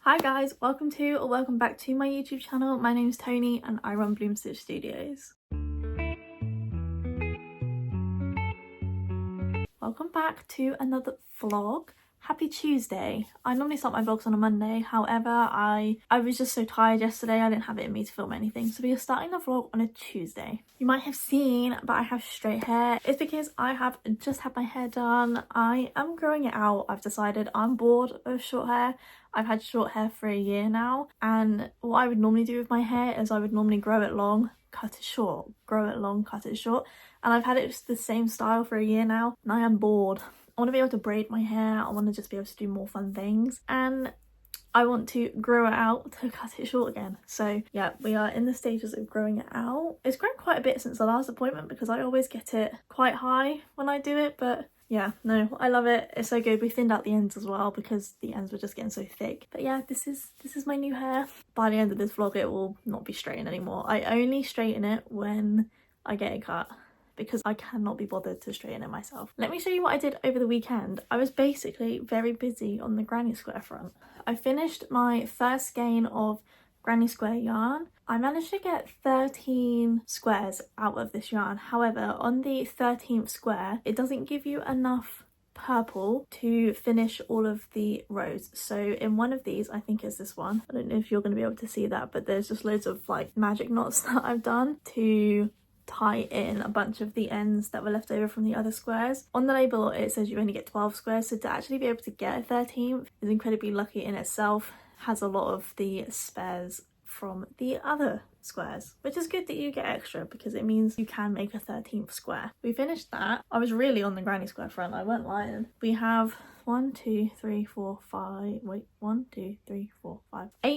Hi guys, welcome to or welcome back to my YouTube channel. My name is Toni and I run Bloom Stitch Studios. Welcome back to another vlog. Happy Tuesday. I normally start my vlogs on a Monday, however I was just so tired yesterday I didn't have it in me to film anything, so we are starting the vlog on a Tuesday. You might have seen, but I have straight hair. It's because I have just had my hair done. I am growing it out. I've decided I'm bored of short hair. I've had short hair for a year now, and what I would normally do with my hair is I would normally grow it long, cut it short, grow it long, cut it short, and I've had it just the same style for a year now and I am bored. I want to be able to braid my hair, I want to just be able to do more fun things, and I want to grow it out to cut it short again. So yeah, we are in the stages of growing it out. It's grown quite a bit since the last appointment because I always get it quite high when I do it, but yeah, no, I love it. It's so good. We thinned out the ends as well because the ends were just getting so thick. But yeah, this is my new hair. By the end of this vlog, it will not be straightened anymore. I only straighten it when I get it cut, because I cannot be bothered to straighten it myself. Let me show you what I did over the weekend. I was basically very busy on the granny square front. I finished my first skein of granny square yarn. I managed to get 13 squares out of this yarn. However, on the 13th square, it doesn't give you enough purple to finish all of the rows. So in one of these, I think it's this one, I don't know if you're going to be able to see that, but there's just loads of like magic knots that I've done to tie in a bunch of the ends that were left over from the other squares. On the label it says you only get 12 squares, so to actually be able to get a 13th is incredibly lucky in itself. Has a lot of the spares from the other squares, which is good that you get extra because it means you can make a 13th square. We finished that. I was really on the granny square front, I weren't lying. We have 8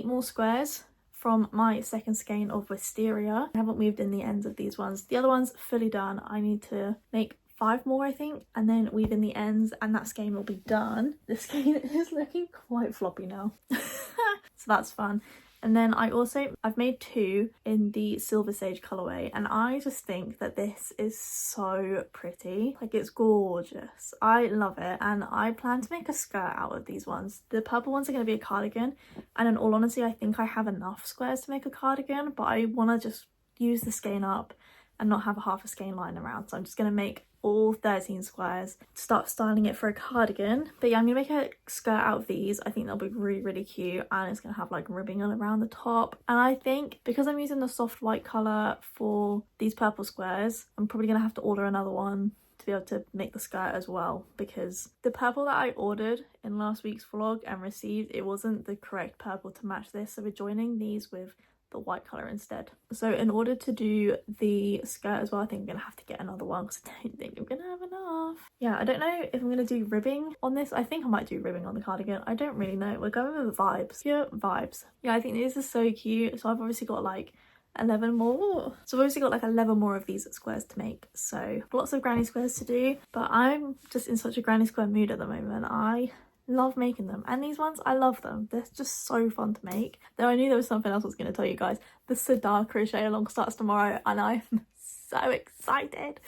more squares from my second skein of wisteria. I haven't weaved in the ends of these ones. The other one's fully done. I need to make 5 more, I think, and then weave in the ends, and that skein will be done. This skein is looking quite floppy now. So that's fun. And then I've made 2 in the Silver Sage colourway, and I just think that this is so pretty. Like, it's gorgeous. I love it, and I plan to make a skirt out of these ones. The purple ones are going to be a cardigan, and in all honesty I think I have enough squares to make a cardigan, but I want to just use the skein up and not have a half a skein lying around, so I'm just going to make all 13 squares, start styling it for a cardigan. But yeah, I'm gonna make a skirt out of these. I think they'll be really cute, and it's gonna have like ribbing all around the top. And I think because I'm using the soft white color for these purple squares, I'm probably gonna have to order another one to be able to make the skirt as well, because the purple that I ordered in last week's vlog and received, it wasn't the correct purple to match this, so we're joining these with the white colour instead. So in order to do the skirt as well, I think I'm gonna have to get another one because I don't think I'm gonna have enough. Yeah, I don't know if I'm gonna do ribbing on this. I think I might do ribbing on the cardigan. I don't really know. We're going with vibes. Pure vibes. Yeah, I think this is so cute. So I've obviously got like 11 more. So I've obviously got like 11 more of these squares to make. So lots of granny squares to do, but I'm just in such a granny square mood at the moment. I love making them, and these ones, I love them. They're just so fun to make. Though I knew there was something else I was going to tell you guys. The Sirdar Crochet Along starts tomorrow, and I'm so excited.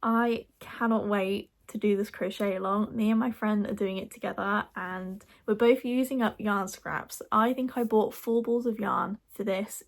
I cannot wait to do this crochet along. Me and my friend are doing it together, and we're both using up yarn scraps. I think I bought 4 balls of yarn for this.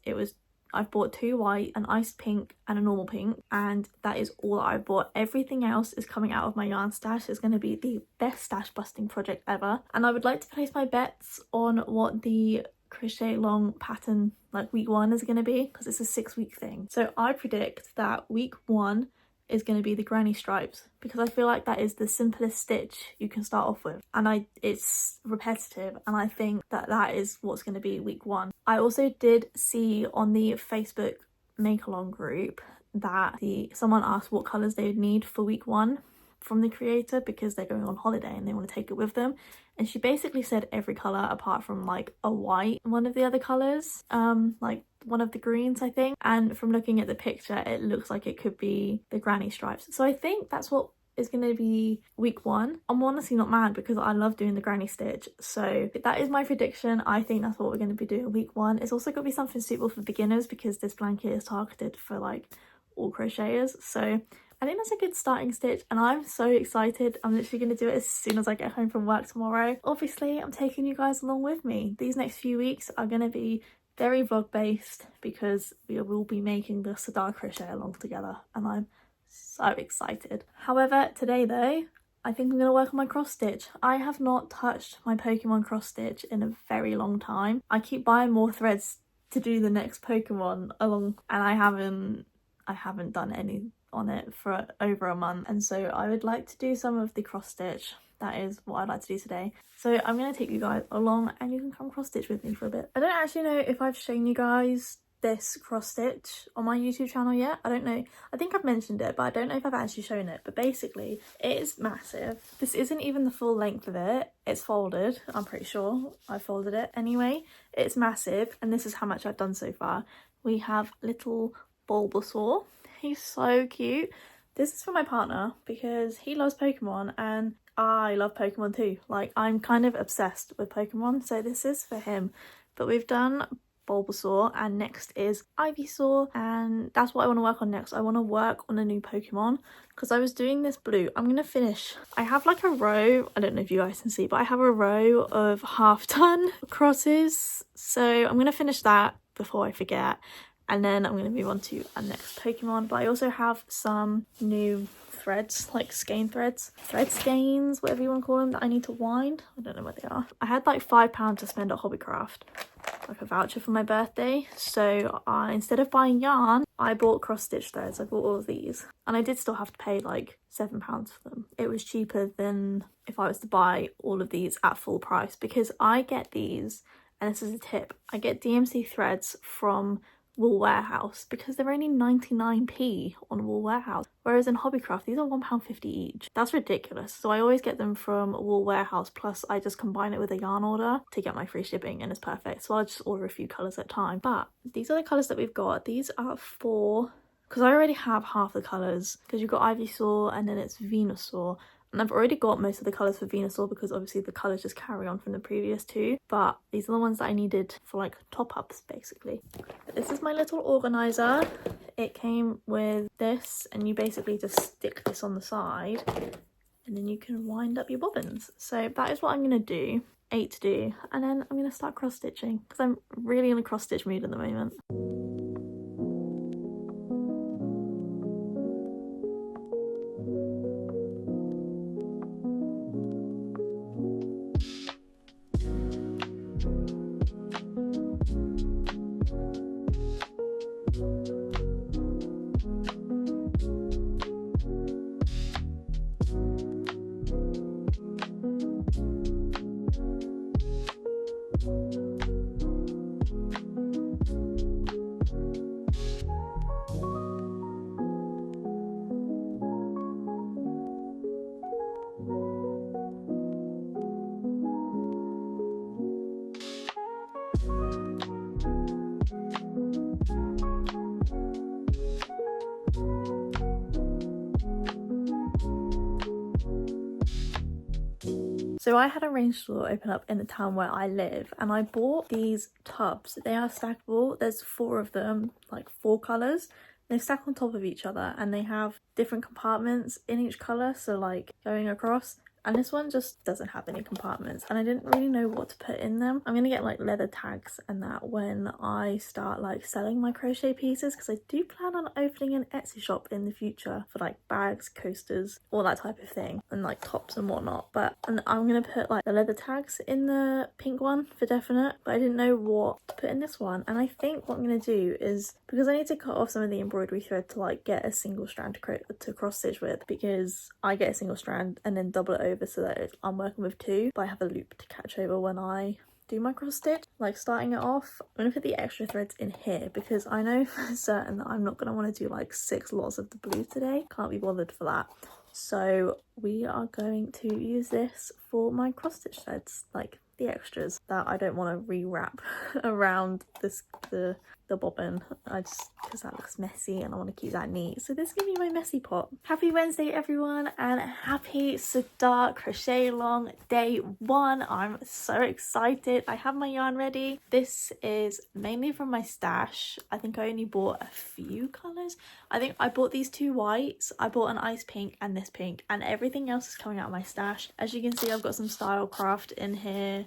I've bought 2 white, an ice pink and a normal pink, and that is all that I've bought. Everything else is coming out of my yarn stash. It's going to be the best stash busting project ever, and I would like to place my bets on what the Crochet Along pattern like week 1 is going to be, because it's a 6-week thing. So I predict that week 1 is going to be the granny stripes, because I feel like that is the simplest stitch you can start off with, and it's repetitive, and I think that that is what's going to be week 1. I also did see on the Facebook make along group that someone asked what colours they would need for week 1 from the creator, because they're going on holiday and they want to take it with them, and she basically said every colour apart from like a white, one of the other colours, like one of the greens I think, and from looking at the picture it looks like it could be the granny stripes. So I think that's what is going to be week 1. I'm honestly not mad because I love doing the granny stitch, so that is my prediction. I think that's what we're going to be doing week 1. It's also going to be something suitable for beginners because this blanket is targeted for like all crocheters, so I think that's a good starting stitch and I'm so excited. I'm literally going to do it as soon as I get home from work tomorrow. Obviously, I'm taking you guys along with me. These next few weeks are going to be very vlog based because we will be making the Sirdar Crochet Along together and I'm so excited. However, today though, I think I'm going to work on my cross stitch. I have not touched my Pokemon cross stitch in a very long time. I keep buying more threads to do the next Pokemon along and I haven't done any on it for over a month, and so I would like to do some of the cross stitch. That is what I'd like to do today. So I'm going to take you guys along and you can come cross stitch with me for a bit. I don't actually know if I've shown you guys this cross stitch on my YouTube channel yet. I don't know. I think I've mentioned it, but I don't know if I've actually shown it. But basically, it is massive. This isn't even the full length of it. It's folded. I'm pretty sure I folded it anyway. It's massive, and this is how much I've done so far. We have little Bulbasaur. He's so cute. This is for my partner because he loves Pokemon and I love Pokemon too. Like, I'm kind of obsessed with Pokemon, so this is for him. But we've done Bulbasaur and next is Ivysaur, and that's what I want to work on next. I want to work on a new Pokemon because I was doing this blue. I'm going to finish. I have like a row, I don't know if you guys can see, but I have a row of half done crosses. So I'm going to finish that before I forget. And then I'm going to move on to our next Pokemon. But I also have some new threads, like skein threads. Thread skeins, whatever you want to call them, that I need to wind. I don't know what they are. I had like £5 to spend at Hobbycraft, like a voucher for my birthday. So instead of buying yarn, I bought cross stitch threads. I bought all of these. And I did still have to pay like £7 for them. It was cheaper than if I was to buy all of these at full price. Because I get these, and this is a tip, I get DMC threads from Wool Warehouse because they're only 99p on Wool Warehouse, whereas in Hobbycraft these are £1.50 each. That's ridiculous. So I always get them from Wool Warehouse, plus I just combine it with a yarn order to get my free shipping and it's perfect. So I'll just order a few colours at a time. But these are the colours that we've got. These are for, because I already have half the colours, because you've got Ivysaur and then it's Venusaur. And I've already got most of the colours for Venusaur because obviously the colours just carry on from the previous two. But these are the ones that I needed for like top-ups basically. But this is my little organiser. It came with this and you basically just stick this on the side and then you can wind up your bobbins. So that is what I'm going to do, 8 to do. And then I'm going to start cross-stitching because I'm really in a cross-stitch mood at the moment. So I had a range store open up in the town where I live and I bought these tubs. They are stackable. There's 4 of them, like 4 colours. They stack on top of each other and they have different compartments in each colour, so like going across. And this one just doesn't have any compartments and I didn't really know what to put in them. I'm gonna get like leather tags and that when I start like selling my crochet pieces, because I do plan on opening an Etsy shop in the future for like bags, coasters, all that type of thing, and like tops and whatnot. But and I'm gonna put like the leather tags in the pink one for definite, but I didn't know what to put in this one. And I think what I'm gonna do is, because I need to cut off some of the embroidery thread to like get a single strand to cross stitch with, because I get a single strand and then double it over so that I'm working with 2, but I have a loop to catch over when I do my cross stitch. Like starting it off, I'm gonna put the extra threads in here because I know for certain that I'm not gonna want to do like 6 lots of the blue today. Can't be bothered for that. So we are going to use this for my cross stitch threads, like the extras that I don't want to rewrap around the bobbin. Because that looks messy and I want to keep that neat. So this is gonna be my messy pot. Happy Wednesday everyone, and happy Sirdar Crochet Along day 1. I'm so excited. I have my yarn ready. This is mainly from my stash. I think I only bought a few colours. I think I bought these 2 whites, I bought an ice pink and this pink, and everything else is coming out of my stash. As you can see, I've got some style craft in here.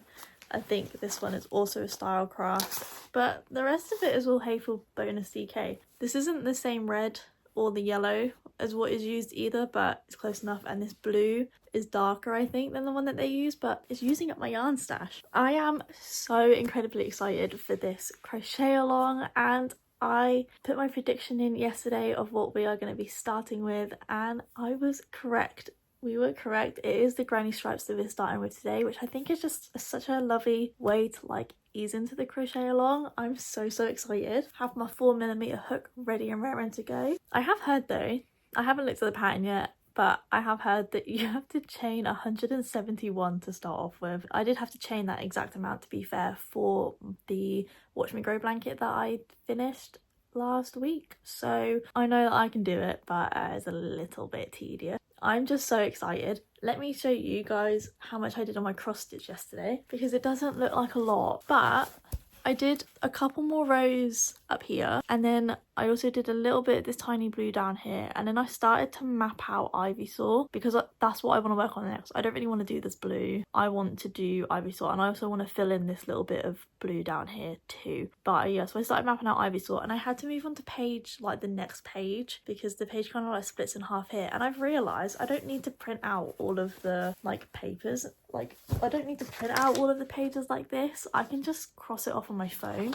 I think this one is also a style craft, but the rest of it is all Hayful bonus DK. This isn't the same red or the yellow as what is used either, but it's close enough, and this blue is darker I think than the one that they use, but it's using up my yarn stash. I am so incredibly excited for this crochet along, and I put my prediction in yesterday of what we are going to be starting with, and I was correct. We were correct. It is the granny stripes that we're starting with today, which I think is just such a lovely way to like ease into the crochet along. I'm so excited. Have my 4mm hook ready and raring to go. I have heard though, I haven't looked at the pattern yet, but I have heard that you have to chain 171 to start off with. I did have to chain that exact amount, to be fair, for the Watch Me Grow blanket that I finished last week, so I know that I can do it, but it's a little bit tedious. I'm just so excited. Let me show you guys how much I did on my cross stitch yesterday, because it doesn't look like a lot, but I did a couple more rows up here, and then I also did a little bit of this tiny blue down here, and then I started to map out Ivysaur because that's what I want to work on next. I don't really want to do this blue. I want to do Ivysaur, and I also want to fill in this little bit of blue down here too. But yeah, so I started mapping out Ivysaur, and I had to move on to page, like the next page, because the page kind of like splits in half here, and I've realised I don't need to print out all of the like papers. Like, I don't need to print out all of the pages like this. I can just cross it off on my phone,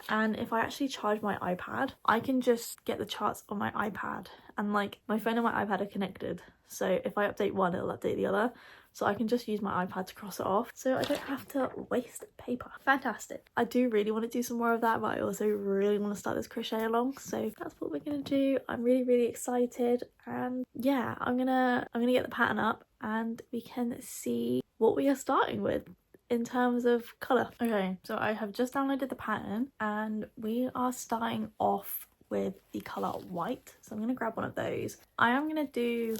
and if I actually charge my iPad, I can just get the charts on my iPad, and like my phone and my iPad are connected, so if I update one it'll update the other, so I can just use my iPad to cross it off, so I don't have to waste paper. Fantastic. I do really want to do some more of that, but I also really want to start this crochet along, so that's what we're gonna do. I'm really excited, and yeah, I'm gonna get the pattern up and we can see what we are starting with in terms of colour. Okay, so I have just downloaded the pattern and we are starting off with the colour white, so I'm going to grab one of those. I am going to do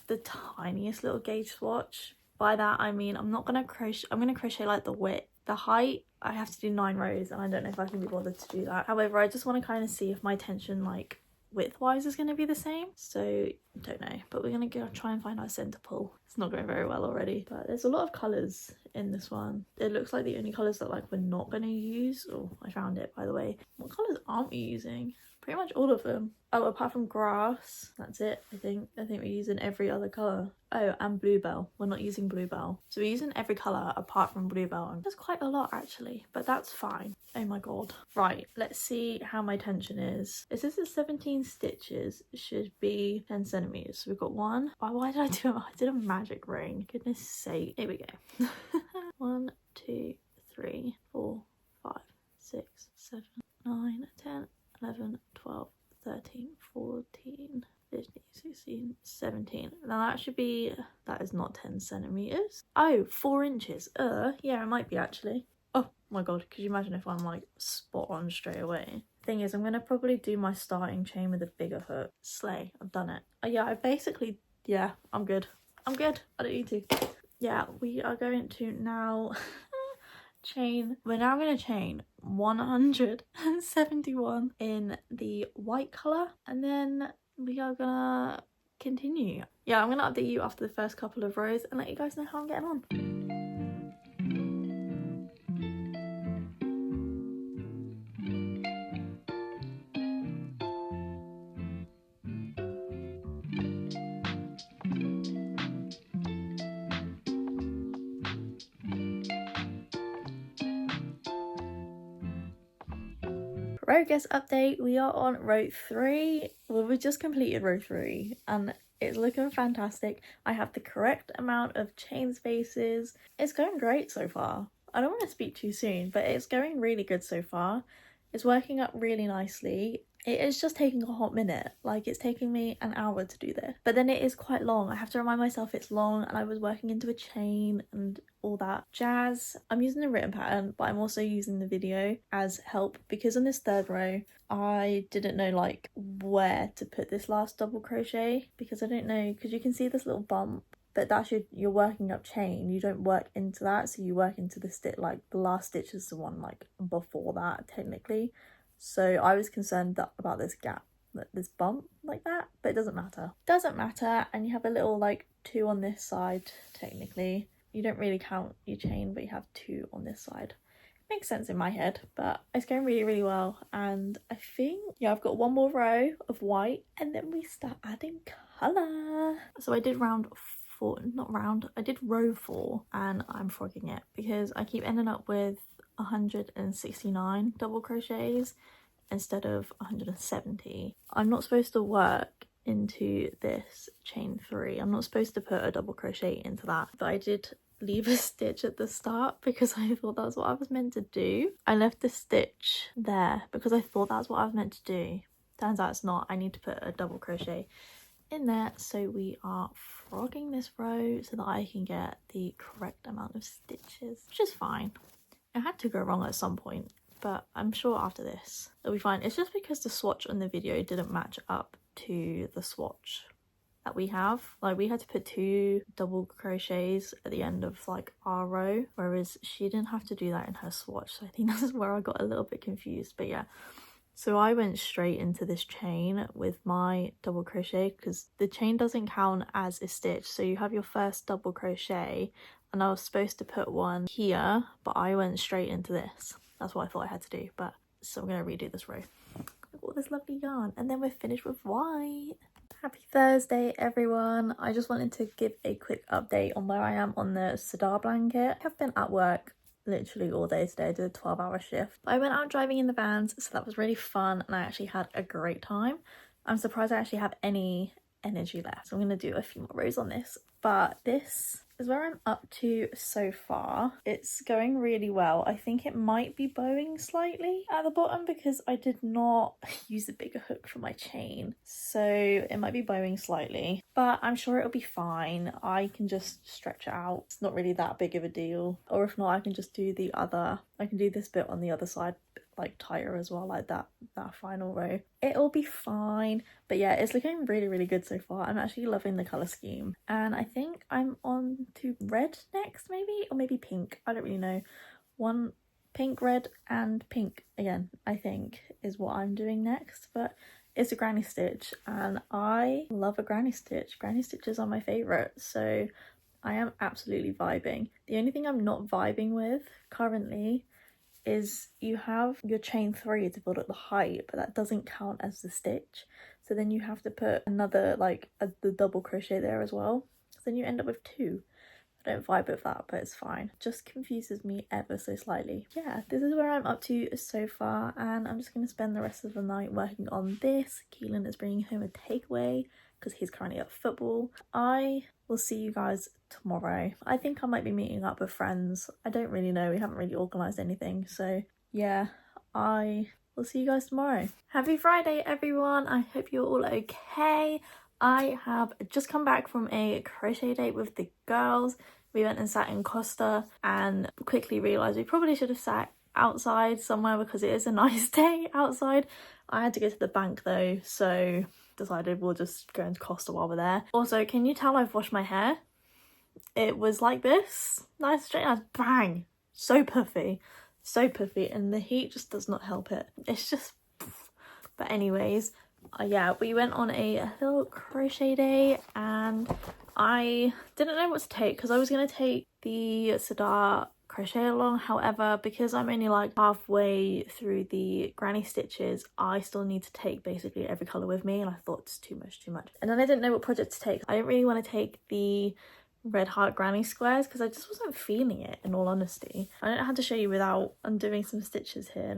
the tiniest little gauge swatch. By that I mean I'm going to crochet like the width. The height I have to do 9 rows, and I don't know if I can be bothered to do that. However, I just want to kind of see if my tension like width wise is going to be the same, so don't know, but we're going to go try and find our centre pull. It's not going very well already, but there's a lot of colours in this one. It looks like the only colours that like we're not going to use, oh I found it by the way. What colours aren't we using? Pretty much all of them. Oh, apart from grass, that's it. I think we're using every other colour. Oh, and bluebell. We're not using bluebell, so we're using every colour apart from bluebell. That's quite a lot actually, but that's fine. Oh my god. Right, let's see how my tension is. It says that 17 stitches should be 10 centimeters. So we've got one. Why did I do it? I did a magic ring. Goodness sake. Here we go. 1, 2, 3, 4, 5, 6, 7, 9, 10, 11, 12, 13, 14, 15, 16, 17. Now that should be, that is not 10 centimeters. Oh, 4 inches. Yeah, it might be actually. Oh my god, could you imagine if I'm like spot on straight away? Thing is, I'm gonna probably do my starting chain with a bigger hook. Slay, I've done it. Oh yeah, I basically, yeah, I'm good. I don't need to. Yeah, we are going to now we're now going to chain 171 in the white colour, and then we are gonna continue. Yeah, I'm gonna update you after the first couple of rows and let you guys know how I'm getting on. Progress update, we are on row 3. Well, we just completed row 3 and it's looking fantastic. I have the correct amount of chain spaces. It's going great so far. I don't want to speak too soon, but it's going really good so far. It's working up really nicely, It is just taking a hot minute. Like, it's taking me an hour to do this. But then it is quite long. I have to remind myself it's long, and I was working into a chain and all that jazz. I'm using the written pattern, but I'm also using the video as help, because on this third row, I didn't know like where to put this last double crochet, because I don't know, because you can see this little bump, but that's you're working up chain. You don't work into that, so you work into the stitch, like the last stitch is the one like before that technically. So I was concerned about this gap, this bump like that, but it doesn't matter. Doesn't matter. And you have a little like 2 on this side technically. You don't really count your chain, but you have 2 on this side. Makes sense in my head, but it's going really, really well. And I think, yeah, I've got one more row of white, and then we start adding colour. So I did I did row 4, and I'm frogging it because I keep ending up with 169 double crochets instead of 170. I'm not supposed to work into this chain 3. I'm not supposed to put a double crochet into that, but I did leave a stitch at the start because I thought that's what I was meant to do. I left the stitch there because I thought that's what I was meant to do. Turns out it's not. I need to put a double crochet in there. So we are frogging this row so that I can get the correct amount of stitches, which is fine. It had to go wrong at some point, but I'm sure after this it'll be fine. It's just because the swatch on the video didn't match up to the swatch that we have. Like, we had to put 2 double crochets at the end of like our row, whereas she didn't have to do that in her swatch. So I think that's where I got a little bit confused. But yeah, so I went straight into this chain with my double crochet because the chain doesn't count as a stitch. So you have your first double crochet, and I was supposed to put one here, but I went straight into this. That's what I thought I had to do, but so I'm gonna redo this row. Look at all this lovely yarn, and then we're finished with white. Happy Thursday, everyone. I just wanted to give a quick update on where I am on the Sedar blanket. I have been at work literally all day today. I did a 12-hour shift. I went out driving in the vans, so that was really fun, and I actually had a great time. I'm surprised I actually have any energy left, so I'm gonna do a few more rows on this. But this is where I'm up to so far. It's going really well. I think it might be bowing slightly at the bottom because I did not use a bigger hook for my chain, so it might be bowing slightly, but I'm sure it'll be fine. I can just stretch it out. It's not really that big of a deal, or if not, I can just do I can do this bit on the other side, like tighter as well, like that final row. It'll be fine. But yeah, it's looking really, really good so far. I'm actually loving the color scheme, and I think I'm on to red next, maybe, or maybe pink. I don't really know. One pink, red, and pink again, I think, is what I'm doing next. But it's a granny stitch, and I love a granny stitch. Granny stitches are my favorite, so I am absolutely vibing. The only thing I'm not vibing with currently is you have your chain 3 to build up the height, but that doesn't count as the stitch, so then you have to put another the double crochet there as well, so then you end up with 2. I don't vibe with that, but it's fine. It just confuses me ever so slightly. Yeah, this is where I'm up to so far, and I'm just going to spend the rest of the night working on this. Keelan is bringing home a takeaway because he's currently at football. I will see you guys tomorrow. I think I might be meeting up with friends. I don't really know. We haven't really organised anything. So yeah, I will see you guys tomorrow. Happy Friday, everyone. I hope you're all okay. I have just come back from a crochet date with the girls. We went and sat in Costa and quickly realised we probably should have sat outside somewhere because it is a nice day outside. I had to go to the bank though, so decided we'll just go into Costa while we're there. Also, can you tell I've washed my hair? It was like this, nice straight, nice bang, so puffy, and the heat just does not help it. It's just, but anyways, yeah, we went on a little crochet day, and I didn't know what to take because I was going to take the Sirdar Crochet Along. However, because I'm only like halfway through the granny stitches, I still need to take basically every colour with me, and I thought it's too much. And then I didn't know what project to take. I didn't really want to take the red heart granny squares because I just wasn't feeling it, in all honesty. I don't know how to show you without undoing some stitches here.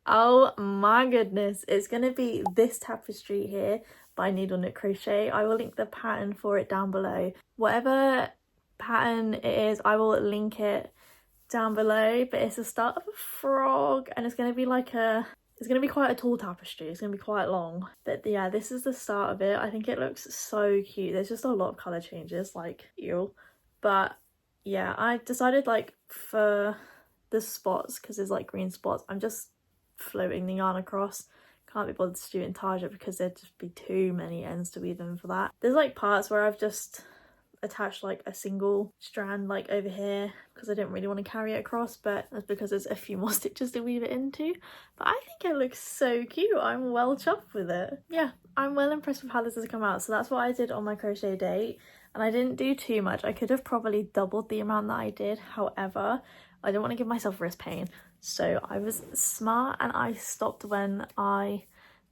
Oh my goodness, it's gonna be this tapestry here by Needle Knit Crochet. I will link the pattern for it down below. Whatever pattern it is, I will link it down below, but it's the start of a frog, and it's gonna be like It's going to be quite a tall tapestry, it's going to be quite long. But yeah, this is the start of it. I think it looks so cute. There's just a lot of colour changes, like, ew. But yeah, I decided like for the spots, because there's like green spots, I'm just floating the yarn across. Can't be bothered to do it in target because there'd just be too many ends to weave in for that. There's like parts where I've just attached like a single strand like over here because I didn't really want to carry it across, but that's because there's a few more stitches to weave it into. But I think it looks so cute. I'm well chuffed with it. Yeah, I'm well impressed with how this has come out. So that's what I did on my crochet date, and I didn't do too much. I could have probably doubled the amount that I did. However, I don't want to give myself wrist pain, so I was smart and I stopped when I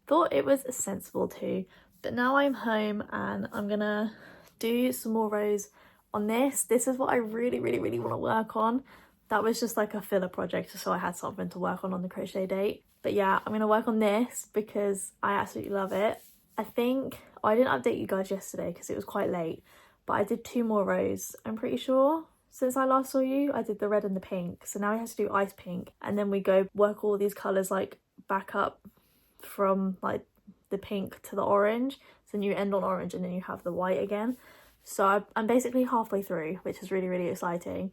thought it was sensible to. But now I'm home and I'm gonna do some more rows on this. This is what I really want to work on. That was just like a filler project so I had something to work on the crochet date. But yeah, I'm gonna work on this because I absolutely love it. I think I didn't update you guys yesterday because it was quite late, but I did 2 more rows, I'm pretty sure. Since I last saw you, I did the red and the pink, so now we have to do ice pink, and then we go work all these colours like back up from like the pink to the orange, so then you end on orange and then you have the white again. So I'm basically halfway through, which is really exciting.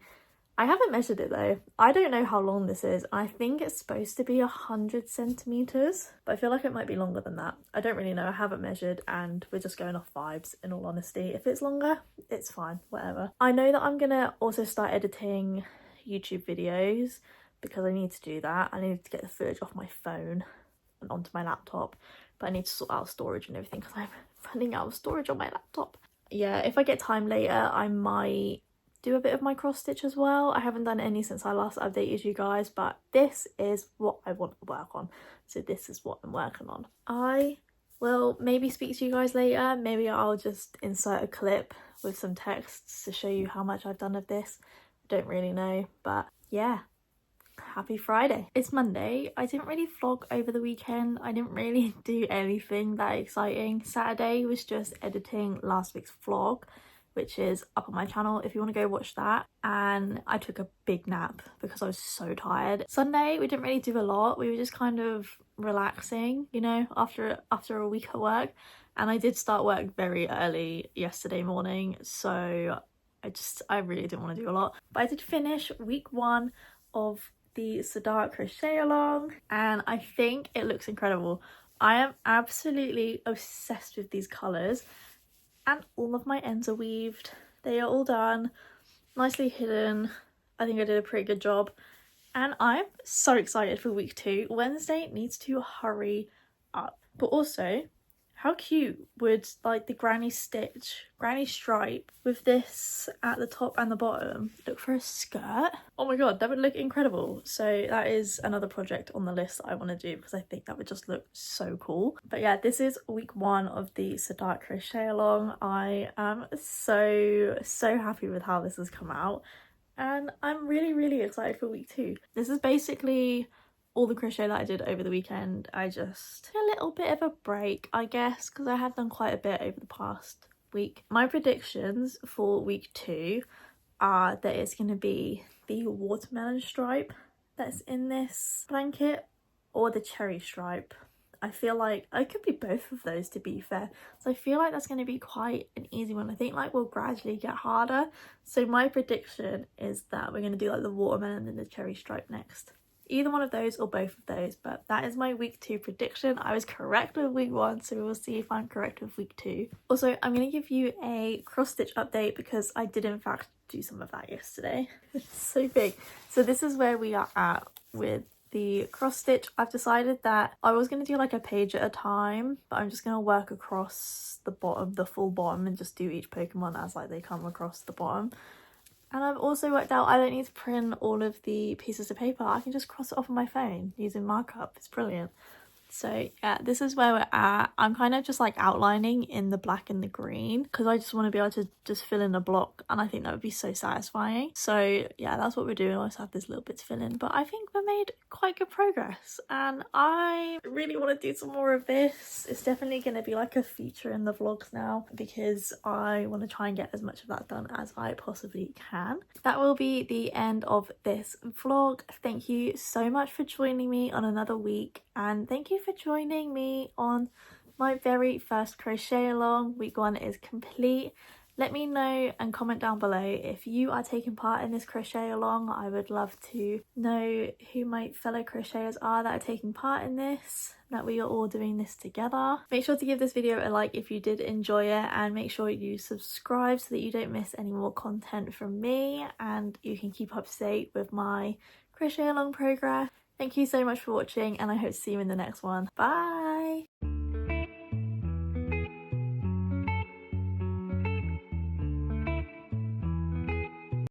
I haven't measured it though. I don't know how long this is. I think it's supposed to be 100 centimeters, but I feel like it might be longer than that. I don't really know. I haven't measured and we're just going off vibes, in all honesty. If it's longer, it's fine, whatever. I know that I'm gonna also start editing YouTube videos because I need to do that. I need to get the footage off my phone and onto my laptop, but I need to sort out storage and everything because I'm running out of storage on my laptop. Yeah, if I get time later, I might do a bit of my cross stitch as well. I haven't done any since I last updated you guys, but this is what I want to work on, so this is what I'm working on. I will maybe speak to you guys later. Maybe I'll just insert a clip with some texts to show you how much I've done of this. I don't really know, but yeah, happy Friday. It's Monday. I didn't really vlog over the weekend. I didn't really do anything that exciting. Saturday was just editing last week's vlog, which is up on my channel if you want to go watch that. And I took a big nap because I was so tired. Sunday we didn't really do a lot. We were just kind of relaxing, you know, after a week at work. And I did start work very early yesterday morning, so I really didn't want to do a lot. But I did finish week 1 of the Sirdar Crochet Along and I think it looks incredible. I am absolutely obsessed with these colours. And all of my ends are weaved. They are all done, nicely hidden. I think I did a pretty good job. And I'm so excited for week 2. Wednesday needs to hurry up. But also, how cute would like the granny stripe with this at the top and the bottom look for a skirt? Oh my god, that would look incredible. So that is another project on the list that I want to do because I think that would just look so cool. But yeah, this is week 1 of the Sedar Crochet Along. I am so happy with how this has come out and I'm really excited for week 2. This is basically all the crochet that I did over the weekend. I just took a little bit of a break, I guess, because I have done quite a bit over the past week. My predictions for week 2 are that it's going to be the watermelon stripe that's in this blanket or the cherry stripe. I feel like I could be both of those, to be fair. So I feel like that's going to be quite an easy one. I think like we'll gradually get harder. So my prediction is that we're going to do like the watermelon and the cherry stripe next. Either one of those or both of those, but that is my week 2 prediction. I was correct with week 1, so we'll see if I'm correct with week 2. Also, I'm going to give you a cross stitch update because I did in fact do some of that yesterday. It's so big. So this is where we are at with the cross stitch. I've decided that I was going to do like a page at a time, but I'm just going to work across the bottom, the full bottom, and just do each Pokemon as like they come across the bottom. And I've also worked out I don't need to print all of the pieces of paper. I can just cross it off on my phone using markup. It's brilliant. So yeah, this is where we're at. I'm kind of just like outlining in the black and the green because I just want to be able to just fill in a block, and I think that would be so satisfying. So yeah, that's what we're doing. I also have this little bit to fill in, but I think we made quite good progress and I really want to do some more of this. It's definitely going to be like a feature in the vlogs now because I want to try and get as much of that done as I possibly can. That will be the end of this vlog. Thank you so much for joining me on another week, and thank you for joining me on my very first crochet along. Week 1 is complete. Let me know and comment down below if you are taking part in this crochet along. I would love to know who my fellow crocheters are that are taking part in this, that we are all doing this together. Make sure to give this video a like if you did enjoy it, and make sure you subscribe so that you don't miss any more content from me and you can keep up to date with my crochet along progress. Thank you so much for watching, and I hope to see you in the next one. Bye!